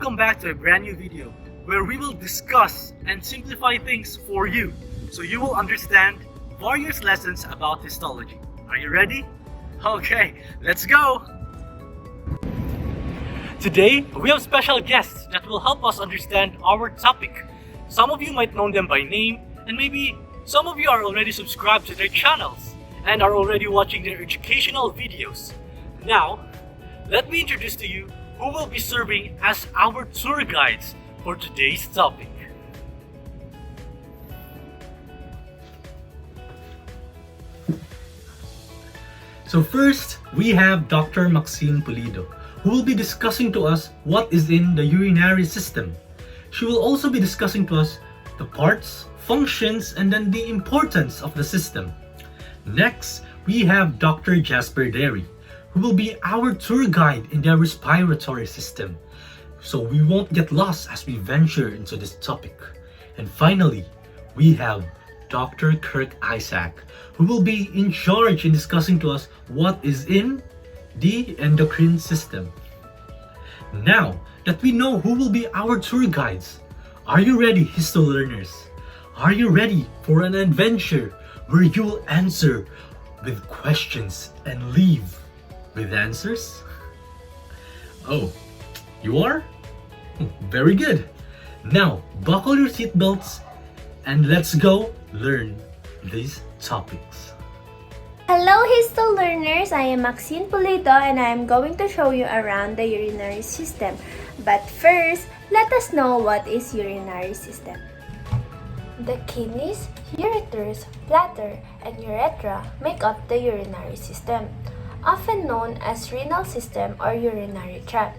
Welcome back to a brand new video where we will discuss and simplify things for you so you will understand various lessons about histology. Are you ready? Okay, let's go! Today, we have special guests that will help us understand our topic. Some of you might know them by name, and maybe some of you are already subscribed to their channels and are already watching their educational videos. Now, let me introduce to you who will be serving as our tour guides for today's topic. So first, we have Dr. Maxine Pulido, who will be discussing to us what is in the urinary system. She will also be discussing to us the parts, functions, and then the importance of the system. Next, we have Dr. Jasper Derry, who will be our tour guide in the respiratory system, so we won't get lost as we venture into this topic. And finally, we have Dr. Kirk Isaac, who will be in charge in discussing to us what is in the endocrine system. Now that we know who will be our tour guides, are you ready, Histo-Learners? Are you ready for an adventure where you will answer with questions and leave with answers? Oh, you are? Very good. Now, buckle your seatbelts and let's go learn these topics. Hello Histo-Learners, I am Maxine Pulido and I am going to show you around the urinary system. But first, let us know what is urinary system. The kidneys, ureters, bladder, and urethra make up the urinary system, often known as renal system or urinary tract.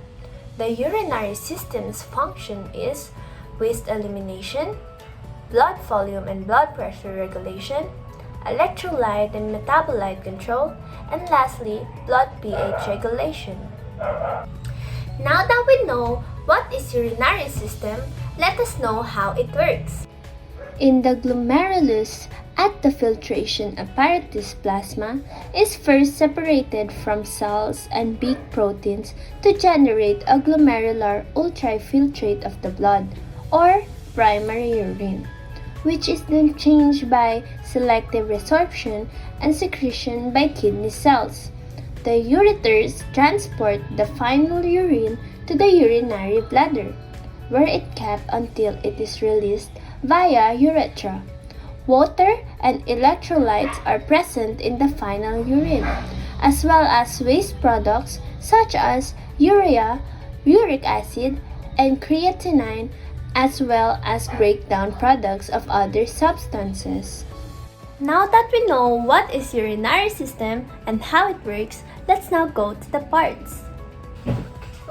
The urinary system's function is waste elimination, blood volume and blood pressure regulation, electrolyte and metabolite control, and lastly, blood pH regulation. Now that we know what is urinary system, let us know how it works. In the glomerulus, at the filtration apparatus, plasma is first separated from cells and big proteins to generate a glomerular ultrafiltrate of the blood, or primary urine, which is then changed by selective resorption and secretion by kidney cells. The ureters transport the final urine to the urinary bladder, where it kept until it is released via urethra. Water and electrolytes are present in the final urine, as well as waste products such as urea, uric acid, and creatinine, as well as breakdown products of other substances. Now that we know what is urinary system and how it works, let's now go to the parts.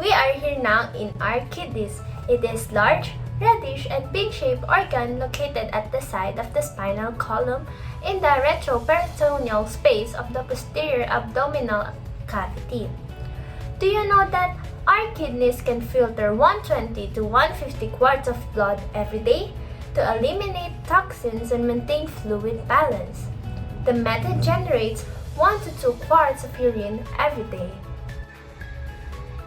We are here now in our kidneys. It is large, reddish and pig-shaped organ located at the side of the spinal column in the retroperitoneal space of the posterior abdominal cavity. Do you know that our kidneys can filter 120 to 150 quarts of blood every day to eliminate toxins and maintain fluid balance? The method generates 1 to 2 quarts of urine every day.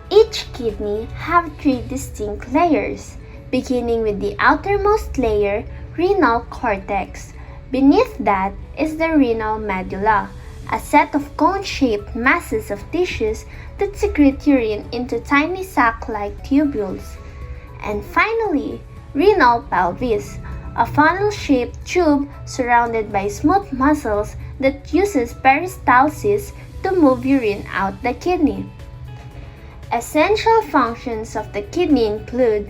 Each kidney have 3 distinct layers, beginning with the outermost layer, renal cortex. Beneath that is the renal medulla, a set of cone-shaped masses of tissues that secrete urine into tiny sac-like tubules. And finally, renal pelvis, a funnel-shaped tube surrounded by smooth muscles that uses peristalsis to move urine out the kidney. Essential functions of the kidney include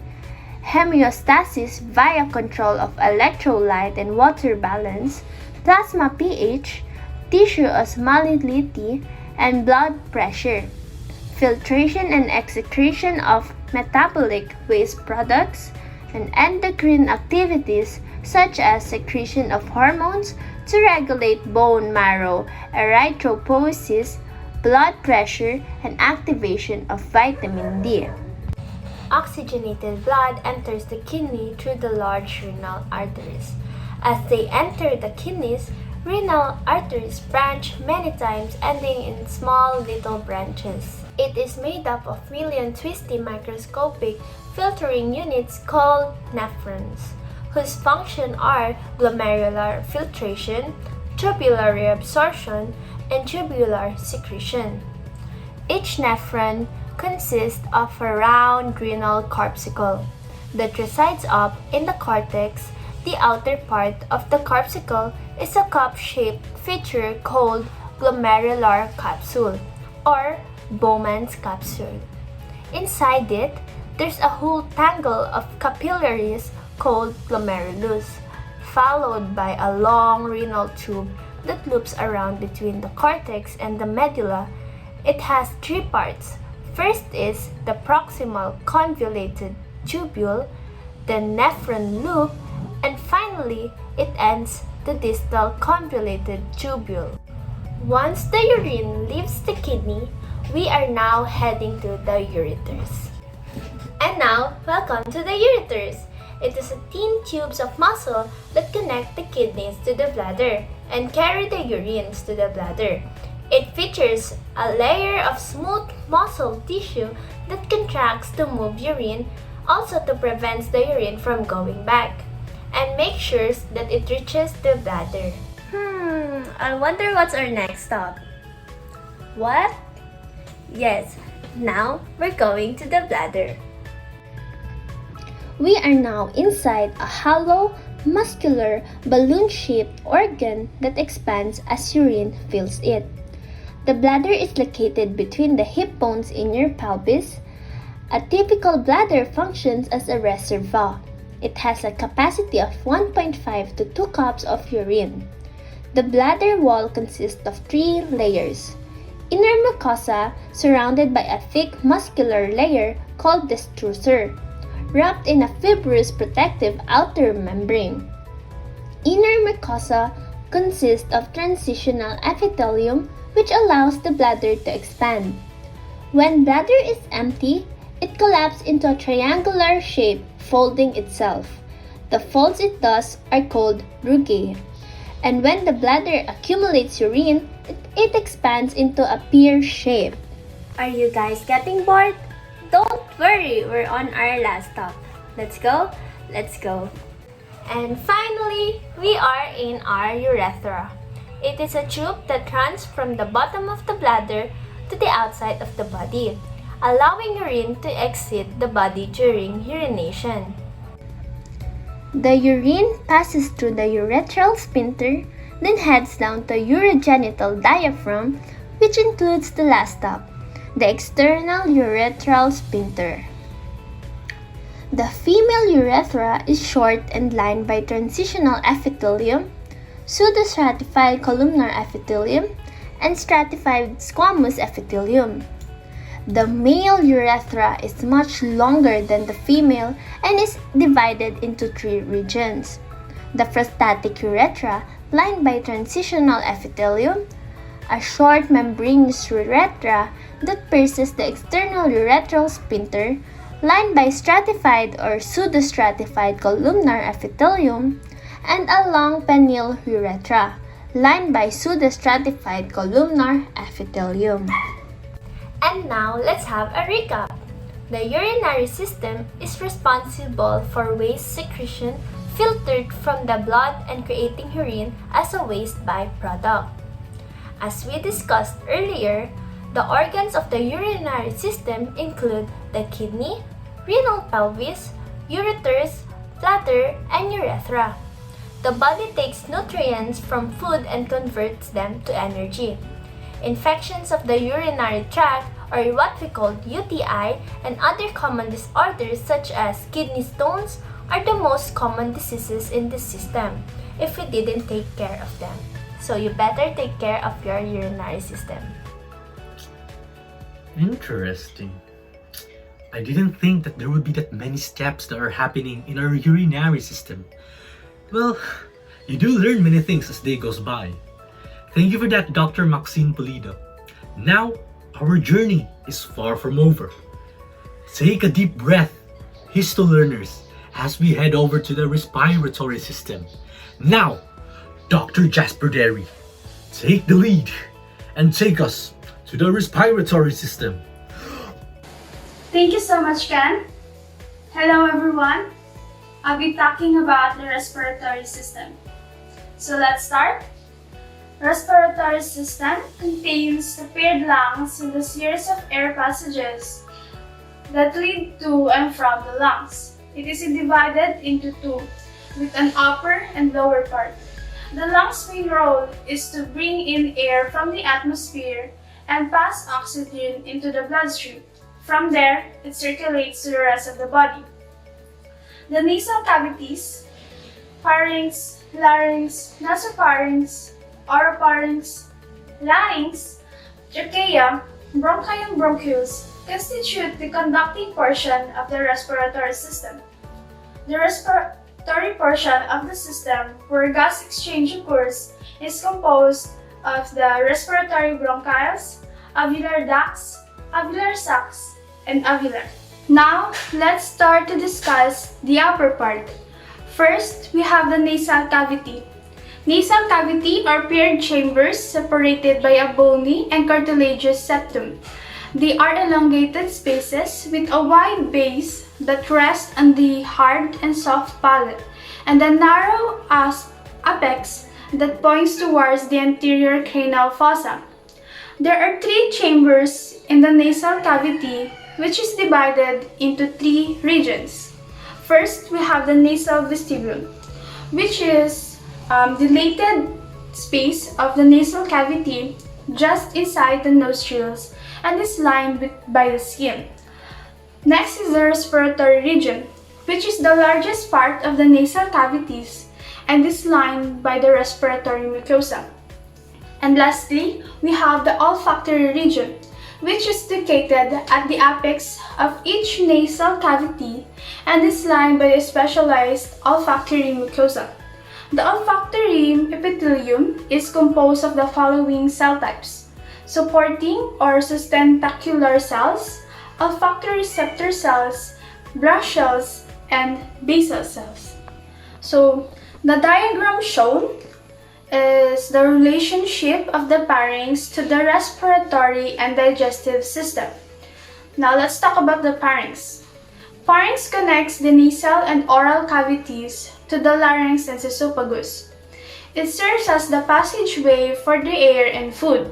homeostasis via control of electrolyte and water balance, plasma pH, tissue osmolality, and blood pressure, filtration and excretion of metabolic waste products, and endocrine activities such as secretion of hormones to regulate bone marrow erythropoiesis, blood pressure, and activation of vitamin D. Oxygenated blood enters the kidney through the large renal arteries. As they enter the kidneys, renal arteries branch many times, ending in small little branches. It is made up of million twisty microscopic filtering units called nephrons, whose function are glomerular filtration, tubular reabsorption, and tubular secretion. Each nephron consists of a round renal corpuscle that resides up in the cortex. The outer part of the corpuscle is a cup-shaped feature called glomerular capsule or Bowman's capsule. Inside it, there's a whole tangle of capillaries called glomerulus, followed by a long renal tube that loops around between the cortex and the medulla. It has three parts. First is the proximal convoluted tubule, the nephron loop, and finally, it ends the distal convoluted tubule. Once the urine leaves the kidney, we are now heading to the ureters. And now, welcome to the ureters. It is a thin tubes of muscle that connect the kidneys to the bladder and carry the urines to the bladder. It features a layer of smooth muscle tissue that contracts to move urine, also to prevent the urine from going back, and make sure that it reaches the bladder. I wonder what's our next stop. What? Yes, now we're going to the bladder. We are now inside a hollow, muscular, balloon-shaped organ that expands as urine fills it. The bladder is located between the hip bones in your pelvis. A typical bladder functions as a reservoir. It has a capacity of 1.5 to 2 cups of urine. The bladder wall consists of 3 layers. Inner mucosa surrounded by a thick muscular layer called the strusor, wrapped in a fibrous protective outer membrane. Inner mucosa consists of transitional epithelium which allows the bladder to expand. When bladder is empty, it collapses into a triangular shape, folding itself. The folds it does are called rugae. And when the bladder accumulates urine, it expands into a pear shape. Are you guys getting bored? Don't worry, we're on our last stop. Let's go, let's go. And finally, we are in our urethra. It is a tube that runs from the bottom of the bladder to the outside of the body, allowing urine to exit the body during urination. The urine passes through the urethral sphincter, then heads down to urogenital diaphragm, which includes the last stop, the external urethral sphincter. The female urethra is short and lined by transitional epithelium, pseudostratified columnar epithelium, and stratified squamous epithelium. The male urethra is much longer than the female and is divided into 3 regions. The prostatic urethra, lined by transitional epithelium, a short membranous urethra that pierces the external urethral sphincter, lined by stratified or pseudostratified columnar epithelium, and a long penile urethra, lined by pseudostratified columnar epithelium. And now, let's have a recap. The urinary system is responsible for waste secretion filtered from the blood and creating urine as a waste byproduct. As we discussed earlier, the organs of the urinary system include the kidney, renal pelvis, ureters, bladder, and urethra. The body takes nutrients from food and converts them to energy. Infections of the urinary tract, or what we call UTI, and other common disorders such as kidney stones are the most common diseases in the system if we didn't take care of them. So you better take care of your urinary system. Interesting. I didn't think that there would be that many steps that are happening in our urinary system. Well, you do learn many things as day goes by. Thank you for that, Dr. Maxine Pulido. Now, our journey is far from over. Take a deep breath, Histo-Learners, as we head over to the respiratory system. Now, Dr. Jasper Derry, take the lead and take us to the respiratory system. Thank you so much, Ken. Hello, everyone. I'll be talking about the respiratory system. So let's start. Respiratory system contains the paired lungs with a series of air passages that lead to and from the lungs. It is divided into two, with an upper and lower part. The lungs' main role is to bring in air from the atmosphere and pass oxygen into the bloodstream. From there, it circulates to the rest of the body. The nasal cavities, pharynx, larynx, nasopharynx, oropharynx, larynx, trachea, bronchi and bronchioles constitute the conducting portion of the respiratory system. The respiratory portion of the system, where gas exchange occurs, is composed of the respiratory bronchioles, alveolar ducts, alveolar sacs, and alveolar. Now, let's start to discuss the upper part. First, we have the nasal cavity. Nasal cavity are paired chambers separated by a bony and cartilaginous septum. They are elongated spaces with a wide base that rests on the hard and soft palate, and a narrow apex that points towards the anterior cranial fossa. There are three chambers in the nasal cavity, which is divided into three regions. First, we have the nasal vestibule, which is dilated space of the nasal cavity just inside the nostrils and is lined by the skin. Next is the respiratory region, which is the largest part of the nasal cavities and is lined by the respiratory mucosa. And lastly, we have the olfactory region, which is located at the apex of each nasal cavity and is lined by a specialized olfactory mucosa. The olfactory epithelium is composed of the following cell types: supporting or sustentacular cells, olfactory receptor cells, brush cells, and basal cells. So, the diagram shown is the relationship of the pharynx to the respiratory and digestive system. Now let's talk about the pharynx. Pharynx connects the nasal and oral cavities to the larynx and esophagus. It serves as the passageway for the air and food.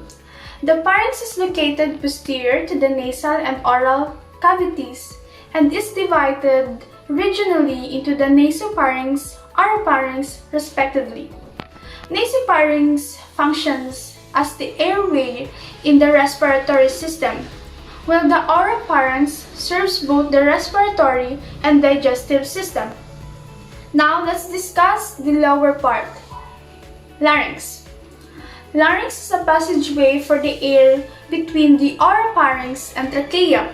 The pharynx is located posterior to the nasal and oral cavities and is divided regionally into the nasopharynx, oropharynx, respectively. Nasopharynx functions as the airway in the respiratory system, while the oropharynx serves both the respiratory and digestive system. Now let's discuss the lower part. Larynx. Larynx is a passageway for the air between the oropharynx and trachea.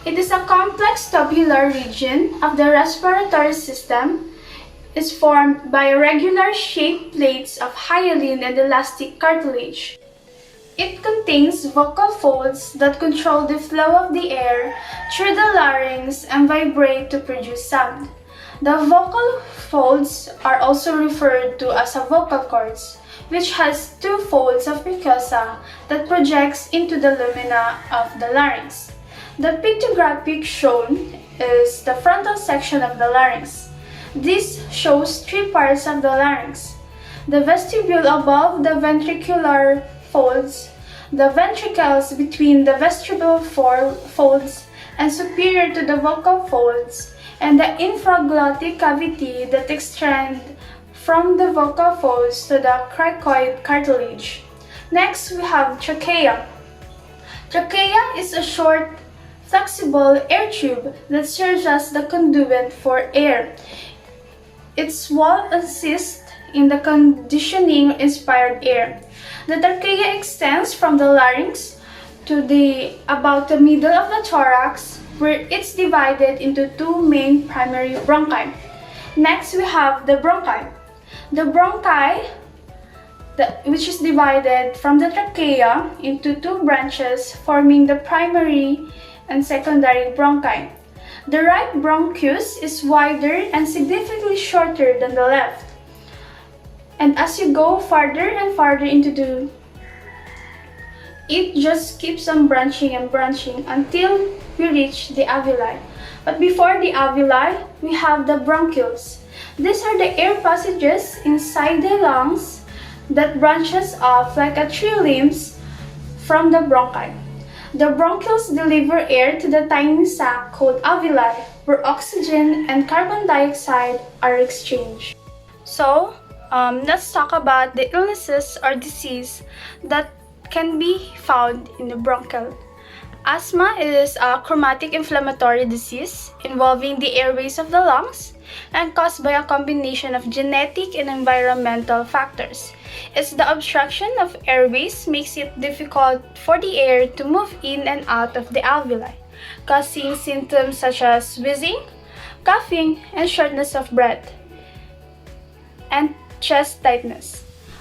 It is a complex tubular region of the respiratory system. Is formed by regular shaped plates of hyaline and elastic cartilage. It contains vocal folds that control the flow of the air through the larynx and vibrate to produce sound. The vocal folds are also referred to as a vocal cords, which has two folds of mucosa that projects into the lumina of the larynx. The pictographic shown is the frontal section of the larynx. This shows three parts of the larynx: the vestibule above the ventricular folds, the ventricles between the vestibular folds and superior to the vocal folds, and the infraglottic cavity that extends from the vocal folds to the cricoid cartilage. Next, we have trachea. Trachea is a short, flexible air tube that serves as the conduit for air. Its wall assists in the conditioning inspired air. The trachea extends from the larynx to about the middle of the thorax, where it's divided into two main primary bronchi. Next, we have the bronchi. The bronchi, which is divided from the trachea into two branches, forming the primary and secondary bronchi. The right bronchus is wider and significantly shorter than the left. And as you go farther and farther into It just keeps on branching and branching until we reach the alveoli. But before the alveoli, we have the bronchioles. These are the air passages inside the lungs that branches off like a tree limbs from the bronchi. The bronchioles deliver air to the tiny sac called alveoli, where oxygen and carbon dioxide are exchanged. So, let's talk about the illnesses or disease that can be found in the bronchial. Asthma is a chromatic inflammatory disease involving the airways of the lungs and caused by a combination of genetic and environmental factors. It's the obstruction of airways makes it difficult for the air to move in and out of the alveoli, causing symptoms such as wheezing, coughing, and shortness of breath, and chest tightness.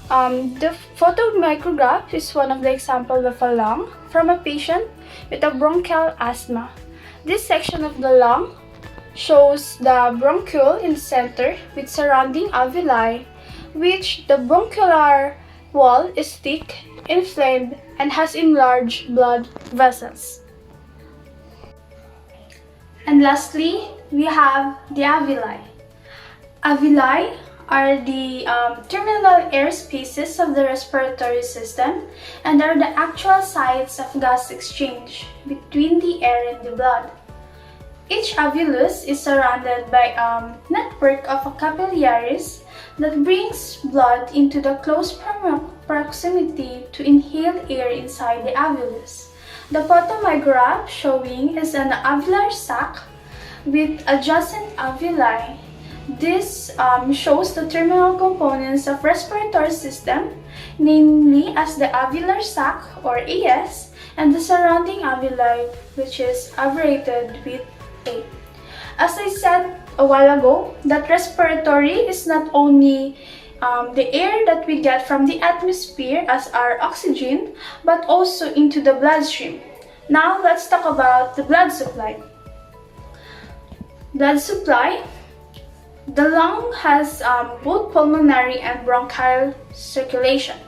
The photomicrograph is one of the examples of a lung from a patient with a bronchial asthma. This section of the lung shows the bronchiole in the center with surrounding alveoli, which the bronchiolar wall is thick, inflamed, and has enlarged blood vessels. And lastly, we have the alveoli. Alveoli are the terminal air spaces of the respiratory system and are the actual sites of gas exchange between the air and the blood. Each alveolus is surrounded by a network of capillaries that brings blood into the close proximity to inhale air inside the alveolus. The photomicrograph showing is an alveolar sac with adjacent alveoli. This shows the terminal components of respiratory system, namely as the alveolar sac or AS and the surrounding alveoli, which is abbreviated with A. As I said a while ago, that respiratory is not only the air that we get from the atmosphere as our oxygen, but also into the bloodstream. Now let's talk about the blood supply. Blood supply. The lung has both pulmonary and bronchial circulation.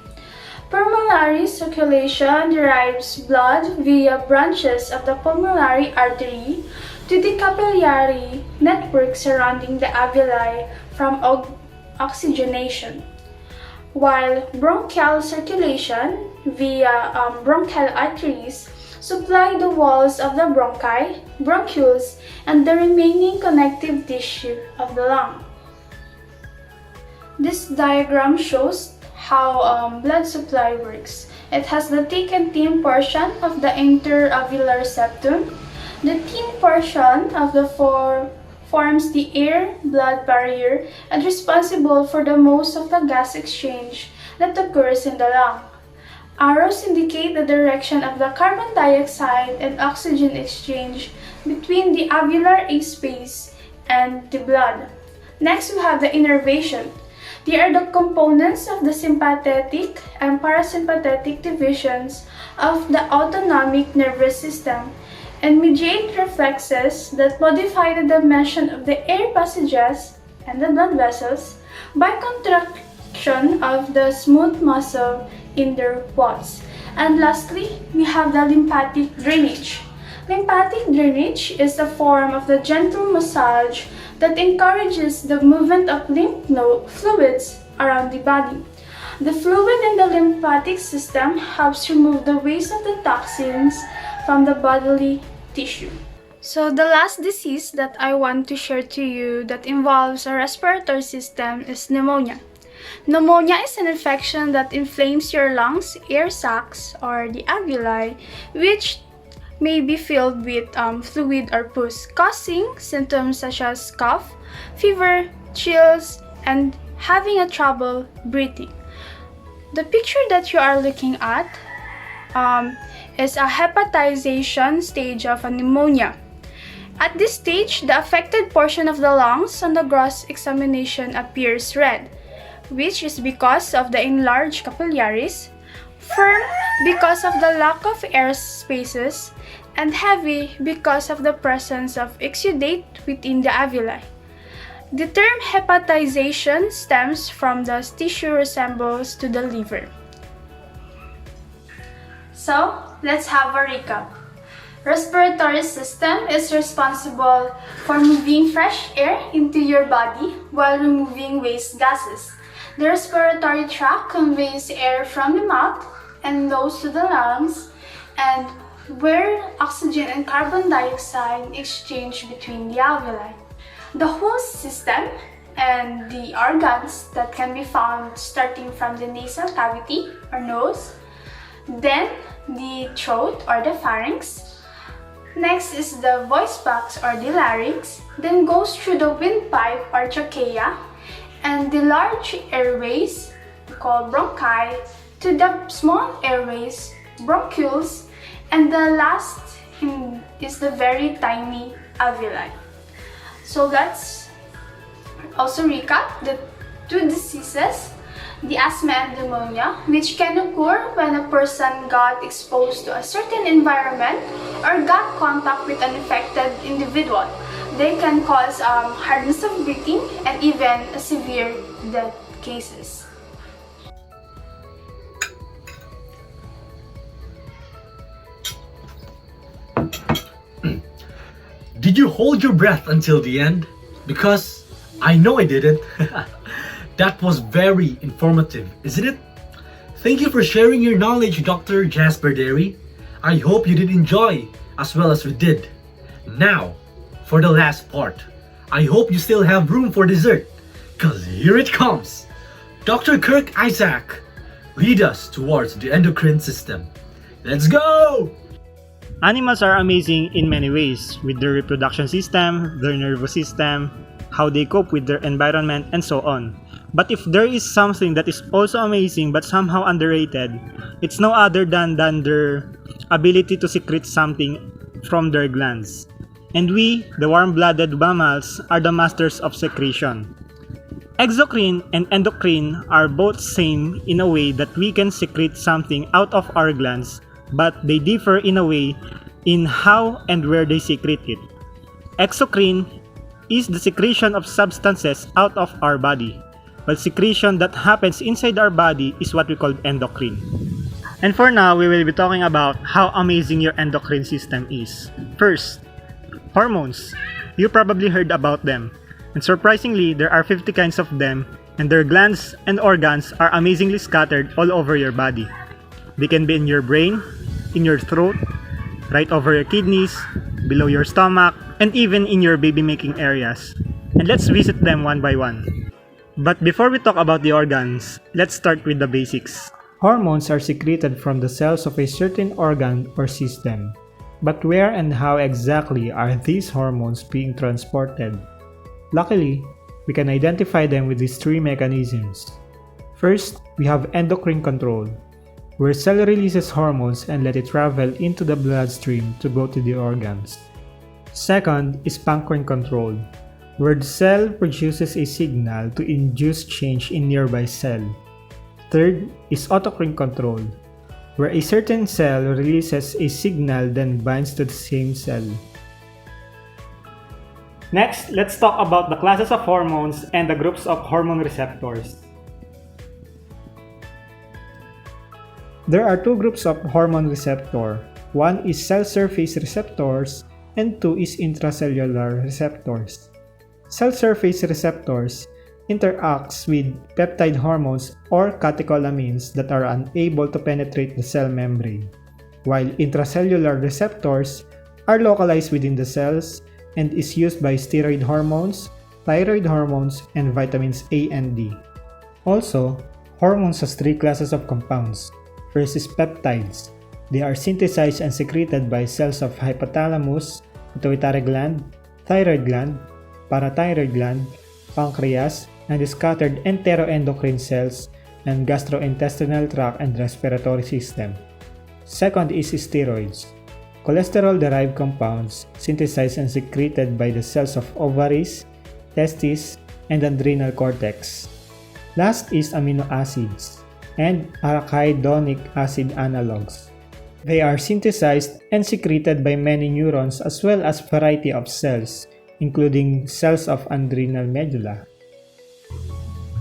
Pulmonary circulation derives blood via branches of the pulmonary artery to the capillary network surrounding the alveoli from oxygenation, while bronchial circulation via bronchial arteries supply the walls of the bronchi, bronchioles, and the remaining connective tissue of the lung. This diagram shows how blood supply works. It has the thick and thin portion of the interalveolar septum. The thin portion of the forms the air-blood barrier and responsible for the most of the gas exchange that occurs in the lung. Arrows indicate the direction of the carbon dioxide and oxygen exchange between the alveolar space and the blood. Next, we have the innervation. They are the components of the sympathetic and parasympathetic divisions of the autonomic nervous system and mediate reflexes that modify the dimension of the air passages and the blood vessels by contraction of the smooth muscle in their walls. And lastly, we have the lymphatic drainage. Lymphatic drainage is a form of the gentle massage that encourages the movement of lymph fluids around the body. The fluid in the lymphatic system helps remove the waste of the toxins from the bodily tissue. So the last disease that I want to share to you that involves a respiratory system is pneumonia. Pneumonia is an infection that inflames your lungs, air sacs, or the alveoli, which may be filled with fluid or pus, causing symptoms such as cough, fever, chills, and having a trouble breathing. The picture that you are looking at is a hepatization stage of a pneumonia. At this stage, the affected portion of the lungs on the gross examination appears red, which is because of the enlarged capillaries, firm because of the lack of air spaces, and heavy because of the presence of exudate within the alveoli. The term hepatization stems from the tissue resembles to the liver. So, let's have a recap. Respiratory system is responsible for moving fresh air into your body while removing waste gases. The respiratory tract conveys air from the mouth and nose to the lungs, and where oxygen and carbon dioxide exchange between the alveoli. The whole system and the organs that can be found starting from the nasal cavity or nose, then the throat or the pharynx. Next is the voice box or the larynx, then goes through the windpipe or trachea and the large airways called bronchi to the small airways, bronchioles, and the last is the very tiny alveoli. So let's also recap the two diseases, the asthma and pneumonia, which can occur when a person got exposed to a certain environment or got contact with an infected individual. They can cause hardness of breathing and even severe death cases. Did you hold your breath until the end? Because I know I didn't. That was very informative, isn't it? Thank you for sharing your knowledge, Dr. Jasper Derry. I hope you did enjoy as well as we did. Now, for the last part, I hope you still have room for dessert, cause here it comes. Dr. Kirk Isaac, lead us towards the endocrine system. Let's go! Animals are amazing in many ways, with their reproduction system, their nervous system, how they cope with their environment, and so on. But if there is something that is also amazing but somehow underrated, it's no other than their ability to secrete something from their glands. And we, the warm-blooded mammals, are the masters of secretion. Exocrine and endocrine are both same in a way that we can secrete something out of our glands, but they differ in a way in how and where they secrete it. Exocrine is the secretion of substances out of our body, while secretion that happens inside our body is what we call endocrine. And for now, we will be talking about how amazing your endocrine system is. First, hormones. You probably heard about them. And surprisingly, there are 50 kinds of them, and their glands and organs are amazingly scattered all over your body. They can be in your brain, in your throat, right over your kidneys, below your stomach, and even in your baby-making areas. And let's visit them one by one. But before we talk about the organs, let's start with the basics. Hormones are secreted from the cells of a certain organ or system. But where and how exactly are these hormones being transported? Luckily, we can identify them with these three mechanisms. First, we have endocrine control, where cell releases hormones and let it travel into the bloodstream to go to the organs. Second is pancrean control, where the cell produces a signal to induce change in nearby cell. Third is autocrine control, where a certain cell releases a signal then binds to the same cell. Next, let's talk about the classes of hormones and the groups of hormone receptors. There are two groups of hormone receptor. One is cell surface receptors and two is intracellular receptors. Cell surface receptors interacts with peptide hormones or catecholamines that are unable to penetrate the cell membrane, while intracellular receptors are localized within the cells and is used by steroid hormones, thyroid hormones, and vitamins A and D. Also, hormones has three classes of compounds. First is peptides. They are synthesized and secreted by cells of hypothalamus, pituitary gland, thyroid gland, parathyroid gland, pancreas, and the scattered enteroendocrine cells and gastrointestinal tract and respiratory system. Second is steroids. Cholesterol-derived compounds synthesized and secreted by the cells of ovaries, testes, and adrenal cortex. Last is amino acids and arachidonic acid analogs. They are synthesized and secreted by many neurons as well as variety of cells, including cells of adrenal medulla.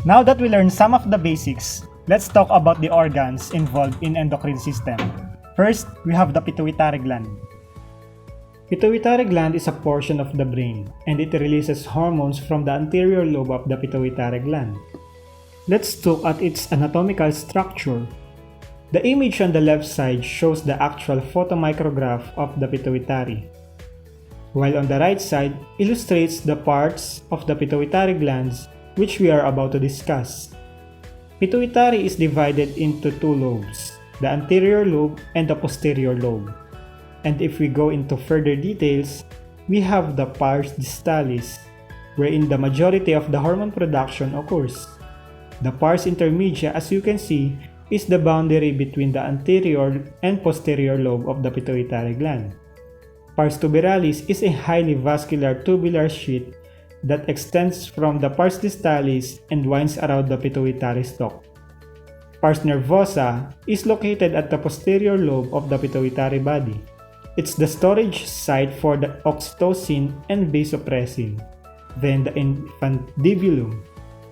Now that we learned some of the basics, let's talk about the organs involved in endocrine system. First, we have the pituitary gland. Pituitary gland is a portion of the brain, and it releases hormones from the anterior lobe of the pituitary gland. Let's look at its anatomical structure. The image on the left side shows the actual photomicrograph of the pituitary, while on the right side illustrates the parts of the pituitary glands which we are about to discuss. Pituitary is divided into two lobes, the anterior lobe and the posterior lobe. And if we go into further details, we have the pars distalis, wherein the majority of the hormone production occurs. The pars intermedia, as you can see, is the boundary between the anterior and posterior lobe of the pituitary gland. Pars tuberalis is a highly vascular tubular sheath that extends from the pars distalis and winds around the pituitary stalk. Pars nervosa is located at the posterior lobe of the pituitary body. It's the storage site for the oxytocin and vasopressin. Then the infundibulum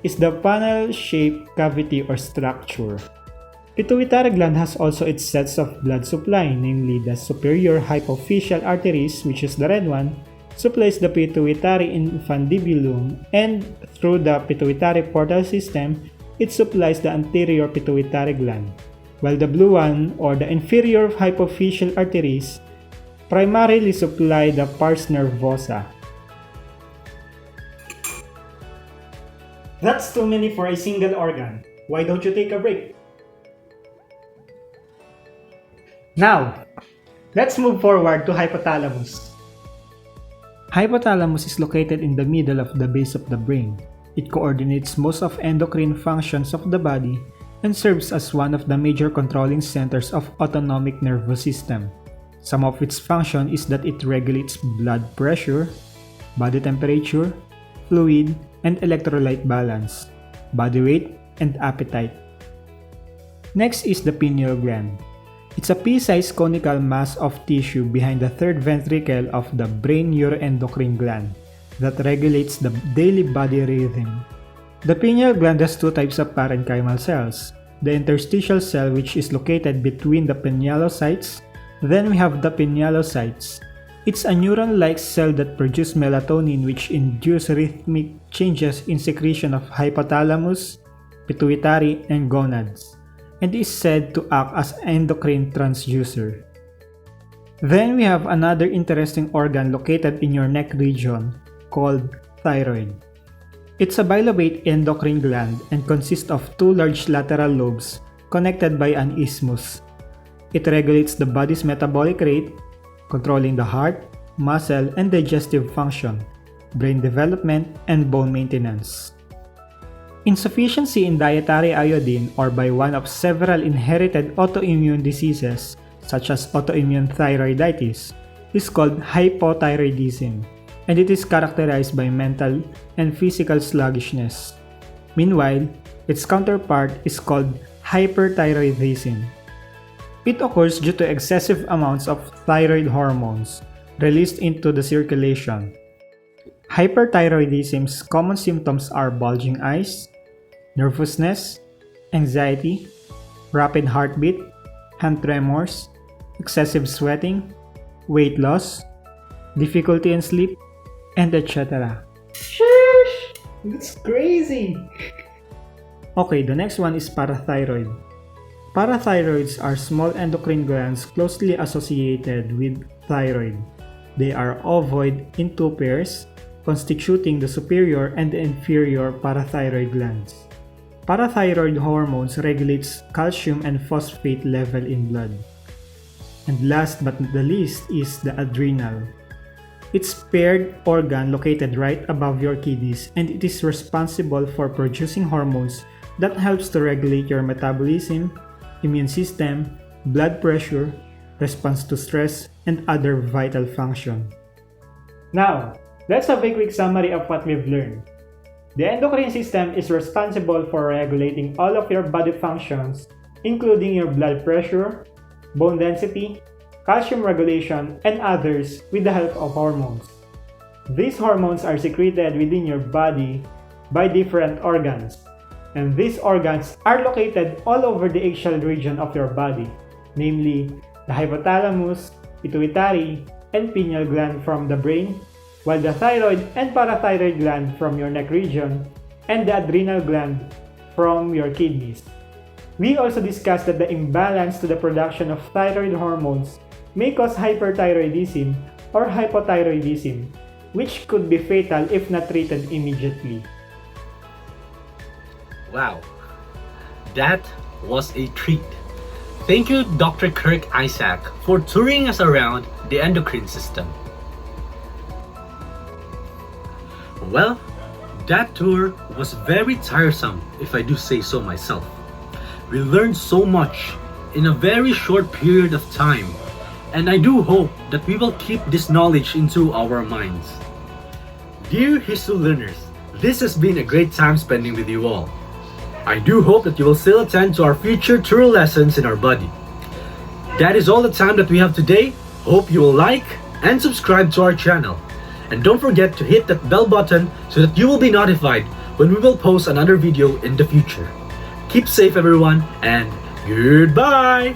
is the funnel-shaped cavity or structure. Pituitary gland has also its sets of blood supply, namely the superior hypophyseal arteries, which is the red one, supplies the pituitary infundibulum, and through the pituitary portal system, it supplies the anterior pituitary gland, while the blue one, or the inferior hypophyseal arteries, primarily supply the pars nervosa. That's too many for a single organ. Why don't you take a break? Now, let's move forward to hypothalamus. Hypothalamus is located in the middle of the base of the brain. It coordinates most of endocrine functions of the body and serves as one of the major controlling centers of autonomic nervous system. Some of its function is that it regulates blood pressure, body temperature, fluid and electrolyte balance, body weight, and appetite. Next is the pineal gland. It's a pea-sized conical mass of tissue behind the third ventricle of the brain neuroendocrine gland that regulates the daily body rhythm. The pineal gland has two types of parenchymal cells, the interstitial cell which is located between the pinealocytes. Then we have the pinealocytes. It's a neuron-like cell that produces melatonin which induces rhythmic changes in secretion of hypothalamus, pituitary, and gonads, and is said to act as endocrine transducer. Then we have another interesting organ located in your neck region called thyroid. It's a bilobate endocrine gland and consists of two large lateral lobes connected by an isthmus. It regulates the body's metabolic rate, controlling the heart, muscle, and digestive function, brain development, and bone maintenance. Insufficiency in dietary iodine, or by one of several inherited autoimmune diseases such as autoimmune thyroiditis, is called hypothyroidism, and it is characterized by mental and physical sluggishness. Meanwhile, its counterpart is called hyperthyroidism. It occurs due to excessive amounts of thyroid hormones released into the circulation. Hyperthyroidism's common symptoms are bulging eyes, nervousness, anxiety, rapid heartbeat, hand tremors, excessive sweating, weight loss, difficulty in sleep, and etc. Sheesh! That's crazy! Okay, the next one is parathyroid. Parathyroids are small endocrine glands closely associated with thyroid. They are ovoid in two pairs, constituting the superior and the inferior parathyroid glands. Parathyroid hormones regulates calcium and phosphate level in blood. And last but not the least is the adrenal. It's paired organ located right above your kidneys, and it is responsible for producing hormones that helps to regulate your metabolism, immune system, blood pressure, response to stress, and other vital function. Now, let's have a quick summary of what we've learned. The endocrine system is responsible for regulating all of your body functions, including your blood pressure, bone density, calcium regulation, and others with the help of hormones. These hormones are secreted within your body by different organs, and these organs are located all over the axial region of your body, namely the the hypothalamus, pituitary, and pineal gland from the brain, while the thyroid and parathyroid gland from your neck region, and the adrenal gland from your kidneys. We also discussed that the imbalance to the production of thyroid hormones may cause hyperthyroidism or hypothyroidism, which could be fatal if not treated immediately. Wow, that was a treat. Thank you, Dr. Kirk Isaac, for touring us around the endocrine system. Well, that tour was very tiresome, if I do say so myself. We learned so much in a very short period of time, and I do hope that we will keep this knowledge into our minds. Dear Histo-Learners, this has been a great time spending with you all. I do hope that you will still attend to our future tour lessons in our body. That is all the time that we have today. Hope you will like and subscribe to our channel. And don't forget to hit that bell button so that you will be notified when we will post another video in the future. Keep safe everyone, and goodbye!